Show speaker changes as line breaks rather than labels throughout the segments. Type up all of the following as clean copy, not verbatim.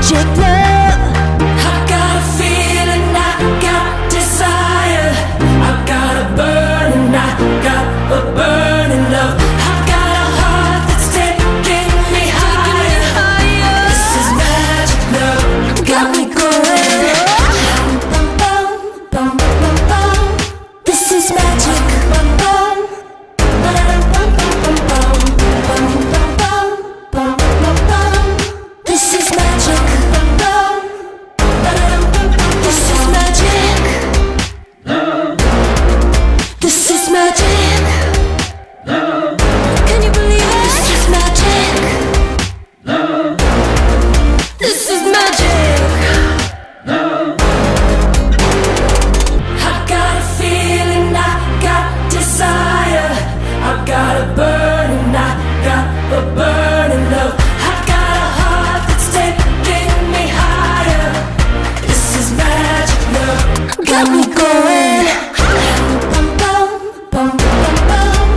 magic love. I got a feeling, I got desire. I got a burning, I got a burning love. I got a heart that's taking me higher. This is magic love, got me going. Bum, bum, bum, bum, bum. This is magic. Bum, bum, bum, bum, bum, bum, bum, bum, bum, bum, bum, bum. This is magic. Bum, bum, bum, bum, bum. This is magic. This is magic. Can you believe it? This is magic. This is magic. I got a feeling, I got desire. I got a burning, I got a burning love. I got a heart that's taking me higher. This is magic love, got me going. Bum, bum, bum, bum, bum.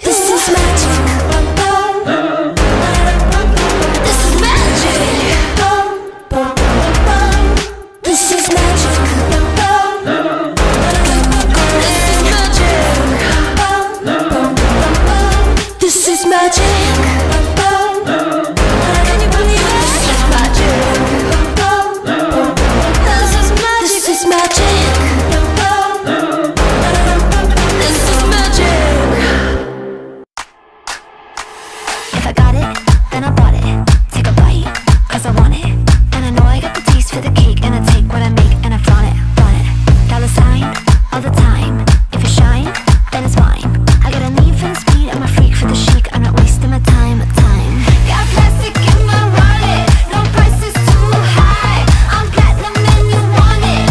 This is magic. Bum, bum, bum, bum, bum. This is magic. Bum, bum, bum, bum. This is magic. Bum, bum, bum, bum. This is magic. Bum, bum, bum, bum. This is magic. Bum, bum, bum. Can you believe it? This is magic. Bum, bum, bum. This is magic. This is magic. Bum, bum, bum. This is magic.
If I got it, then I bought it. Take a bite, cause I want it. And I know I got the taste for the cake. And I take what I make and I flaunt it, flaunt it. Dollar sign, all the time. If it shine, then it's mine. I got a need for the speed, I'm a freak for the chic. I'm not wasting my time, time. Got plastic in my wallet, no price is too high. I'm platinum and you want it.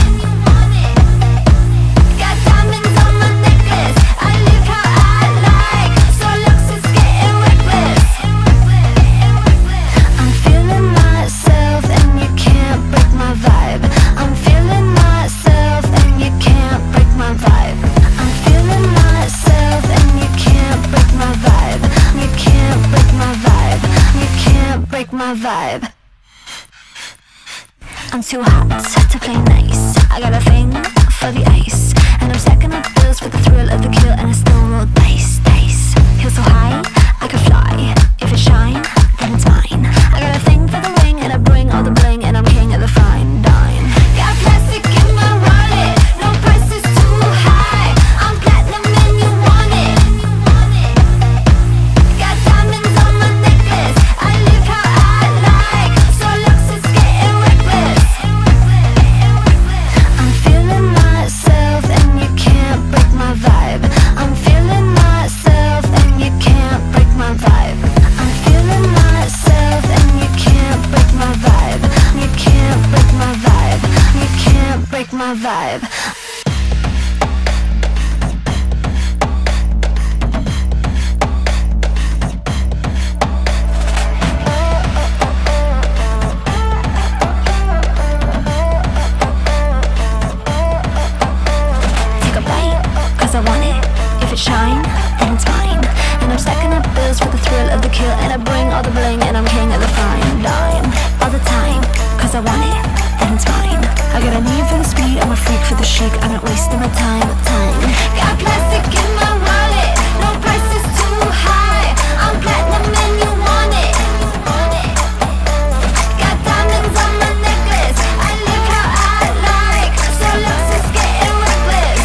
Got diamonds on my necklace, I live how I like. So looks is getting reckless. I'm feeling myself and you can't break my vibe. I'm feeling myself and you can't break my vibe. I'm feeling myself and you can't break my vibe. You can't break my vibe. You can't break my vibe. I'm too hot to play nice. I got a thing for the ice, and I'm stacking up bills for the thrill of the kill. And I still roll dice, dice. Feel so high, I could fly. If it shine, then it's mine. I got a thing for the ring, and I bring all the bling. And I'm king of the fine dine. Got plastic in my wallet, no price is too high. I'm platinum and you want it. Got diamonds on my necklace, I live how I like. So looks is getting reckless. I'm feeling myself and you can't break my vibe. I'm feeling myself and you can't break my vibe. I'm feeling myself and you can't break my vibe. You can't break my vibe. You can't break my vibe. Take a bite, cause I want it. If it shine, then it's mine. And I'm stacking up bills for the thrill of the kill. And I bring all the bling, and I'm king of the fine dine. All the time, cause I want it, then it's mine. I got a need for the speed, I'm a freak for the chic. I'm not wasting my time, time. Got plastic in my wallet, no price is too high. I'm platinum and you want it. Got diamonds on my necklace, I live how I like. So looks is getting reckless.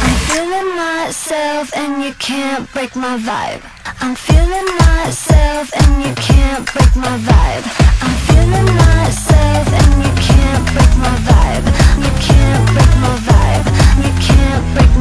I'm feeling myself and you can't break my vibe. I'm feeling myself and you can't break my vibe. I'm feeling myself and you can't break my vibe. You can't break my vibe. You can't break